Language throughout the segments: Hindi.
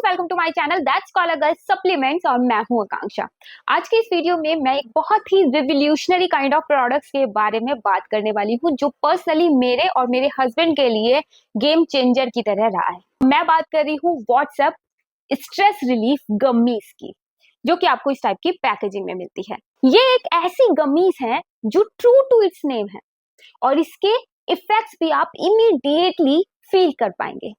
Welcome to my channel that's called girls supplements और मैं हूं आकांक्षा। आज की इस वीडियो में मैं एक बहुत ही रिवोल्यूशनरी काइंड ऑफ प्रोडक्ट्स के बारे में बात करने वाली हूं जो पर्सनली मेरे और मेरे हस्बैंड के लिए गेम चेंजर की तरह रहा है। मैं बात कर रही हूँ व्हाट्सएप स्ट्रेस रिलीफ गमीज की, जो कि आपको इस टाइप की पैकेजिंग में मिलती है। ये एक ऐसी गमीज है जो ट्रू टू इट्स नेम है और इसके इफेक्ट्स भी आप इमीडिएटली फील कर पाएंगे।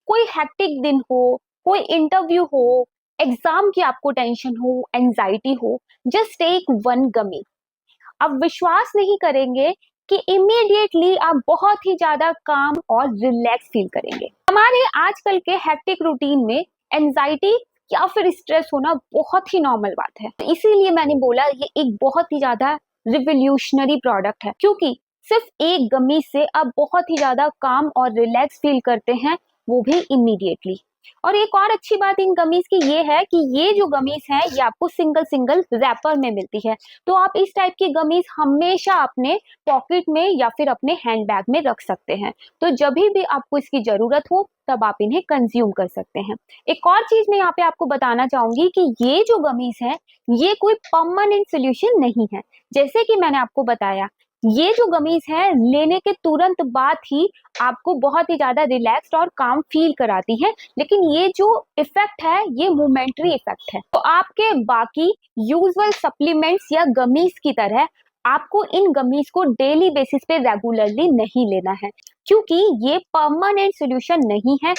कोई हैक्टिक दिन हो, कोई इंटरव्यू हो, एग्जाम की आपको टेंशन हो, एंजाइटी हो, जस्ट टेक वन गमी। आप विश्वास नहीं करेंगे कि इमीडिएटली आप बहुत ही ज्यादा काम और रिलैक्स फील करेंगे। हमारे आजकल के हैक्टिक रूटीन में एंजाइटी या फिर स्ट्रेस होना बहुत ही नॉर्मल बात है, इसीलिए मैंने बोला ये एक बहुत ही ज्यादा रिवोल्यूशनरी प्रोडक्ट है, क्योंकि सिर्फ एक गमी से आप बहुत ही ज्यादा काम और रिलैक्स फील करते हैं, वो भी इमीडिएटली। और एक और अच्छी बात इन गमीज की ये है कि ये जो गमीज है ये आपको सिंगल सिंगल रैपर में मिलती है, तो आप इस टाइप की गमीज हमेशा अपने पॉकेट में या फिर अपने हैंड बैग में रख सकते हैं, तो जब भी आपको इसकी जरूरत हो तब आप इन्हें कंज्यूम कर सकते हैं। एक और चीज मैं यहाँ पे आपको बताना चाहूंगी कि ये जो गमीज है ये कोई परमानेंट सोल्यूशन नहीं है। जैसे कि मैंने आपको बताया, ये जो गमीज है लेने के तुरंत बाद ही आपको बहुत ही ज्यादा रिलैक्स्ड और काम फील कराती है, लेकिन ये जो इफेक्ट है ये मोमेंटरी इफेक्ट है। तो आपके बाकी यूजुअल सप्लीमेंट्स या गमीज की तरह आपको इन गमीज को डेली बेसिस पे रेगुलरली नहीं लेना है, क्योंकि ये परमानेंट सोल्यूशन नहीं है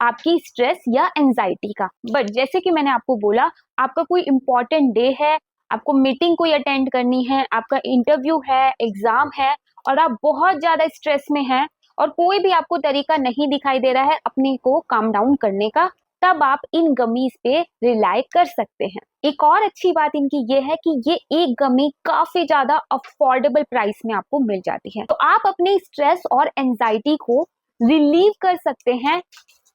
आपकी स्ट्रेस या एंजाइटी का। बट जैसे कि मैंने आपको बोला, आपका कोई इंपॉर्टेंट डे है, आपको मीटिंग कोई अटेंड करनी है, आपका इंटरव्यू है, एग्जाम है और आप बहुत ज्यादा स्ट्रेस में हैं और कोई भी आपको तरीका नहीं दिखाई दे रहा है अपने को काम डाउन करने का, तब आप इन गमीज पे रिलाई कर सकते हैं। एक और अच्छी बात इनकी ये है कि ये एक गमी काफी ज्यादा अफोर्डेबल प्राइस में आपको मिल जाती है, तो आप अपने स्ट्रेस और एंजाइटी को रिलीव कर सकते हैं,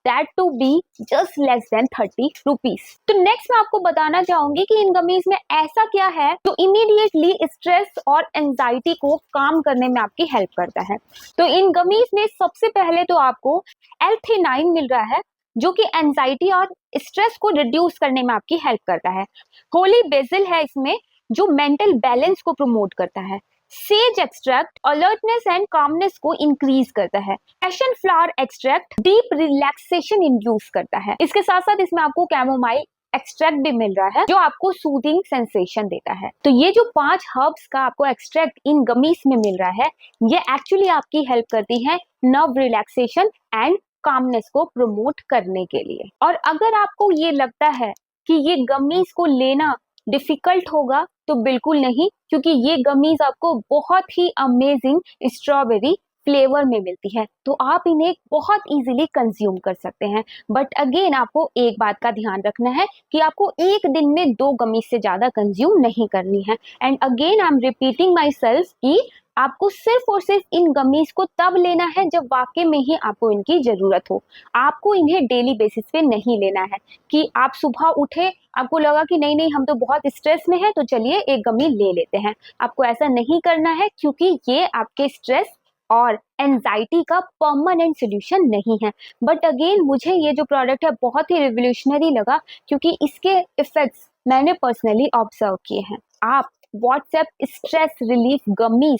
that to be just less than 30 rupees। तो नेक्स्ट मैं आपको बताना चाहूंगी कि इन गमीज में ऐसा क्या है जो इमीडिएटली स्ट्रेस और एंजाइटी को काम करने में आपकी हेल्प करता है। तो इन गमीज में सबसे पहले तो आपको L-theanine मिल रहा है, जो कि एंजाइटी और स्ट्रेस को रिड्यूस करने में आपकी हेल्प करता है। होली बेसिल है इसमें, जो मेंटल बैलेंस को प्रमोट करता है। Says extract alertness and calmness को इंक्रीज करता है। Passion flower extract deep relaxation induce करता है। इसके साथ साथ इसमें आपको कैमोमाइल एक्सट्रैक्ट भी मिल रहा है, जो आपको सूदिंग सेंसेशन देता है। तो ये जो 5 हर्ब्स का आपको एक्सट्रैक्ट इन गमीज में मिल रहा है, ये एक्चुअली आपकी हेल्प करती है नर्व रिलैक्सेशन एंड कामनेस को प्रमोट करने के लिए। और अगर आपको ये लगता है कि ये गमीज को लेना डिफिकल्ट होगा, तो बिल्कुल नहीं, क्योंकि ये गमीज आपको बहुत ही अमेजिंग स्ट्रॉबेरी फ्लेवर में मिलती है, तो आप इन्हें बहुत इजीली कंज्यूम कर सकते हैं। बट अगेन आपको एक बात का ध्यान रखना है कि आपको एक दिन में 2 गमीज से ज्यादा कंज्यूम नहीं करनी है। And again I am repeating my self कि आपको सिर्फ और सिर्फ इन गमीज को तब लेना है जब वाकई में ही आपको इनकी जरूरत हो। आपको इन्हें डेली बेसिस पे नहीं लेना है कि आप सुबह उठे, आपको लगा कि नहीं नहीं हम तो बहुत स्ट्रेस में है तो चलिए एक गमी ले लेते हैं। आपको ऐसा नहीं करना है, क्योंकि ये आपके स्ट्रेस और एंजाइटी का परमानेंट सोल्यूशन नहीं है। बट अगेन मुझे ये जो प्रोडक्ट है बहुत ही रिवोल्यूशनरी लगा, क्योंकि इसके इफेक्ट्स मैंने पर्सनली ऑब्जर्व किए हैं। आप व्हाट्सएप स्ट्रेस रिलीफ गमीज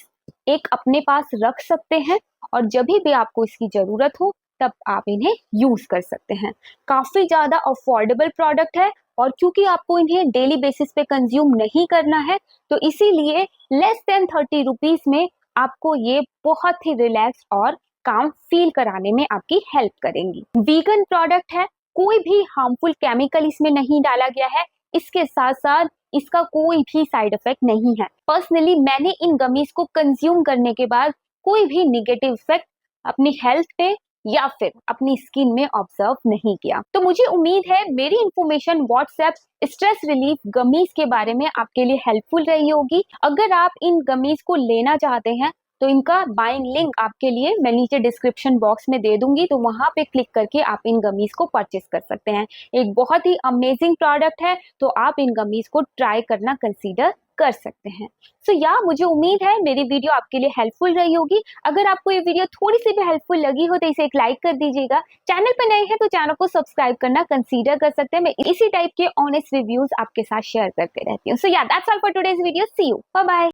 एक अपने पास रख सकते हैं और जब भी आपको इसकी जरूरत हो तब आप इन्हें यूज कर सकते हैं। काफी ज्यादा अफोर्डेबल प्रोडक्ट है और क्योंकि आपको इन्हें डेली बेसिस पे कंज्यूम नहीं करना है, तो इसीलिए लेस देन 30 रुपीज में आपको ये बहुत ही रिलैक्स और काम फील कराने में आपकी हेल्प करेंगी। वीगन प्रोडक्ट है, कोई भी हार्मफुल केमिकल इसमें नहीं डाला गया है, इसके साथ साथ इसका कोई भी साइड इफेक्ट नहीं है। पर्सनली मैंने इन गमीज को कंज्यूम करने के बाद कोई भी निगेटिव इफेक्ट अपनी हेल्थ पे या फिर अपनी स्किन में ऑब्जर्व नहीं किया। तो मुझे उम्मीद है मेरी information WhatsApp stress relief gummies के बारे में आपके लिए हेल्पफुल रही होगी। अगर आप इन गमीज को लेना चाहते हैं तो इनका बाइंग लिंक आपके लिए मैं नीचे डिस्क्रिप्शन बॉक्स में दे दूंगी, तो वहां पे क्लिक करके आप इन गमीज को परचेस कर सकते हैं। एक बहुत ही अमेजिंग प्रोडक्ट है, तो आप इन गमीज को ट्राई करना कंसीडर कर सकते हैं। सो या मुझे उम्मीद है मेरी वीडियो आपके लिए हेल्पफुल रही होगी। अगर आपको ये वीडियो थोड़ी सी भी हेल्पफुल लगी हो तो इसे एक लाइक कर दीजिएगा। चैनल पर नए हैं तो चैनल को सब्सक्राइब करना कंसीडर कर सकते हैं। मैं इसी टाइप के ऑनेस्ट रिव्यूज आपके साथ शेयर करते रहती हूँ। So yeah that's all for today's video. See you, bye bye.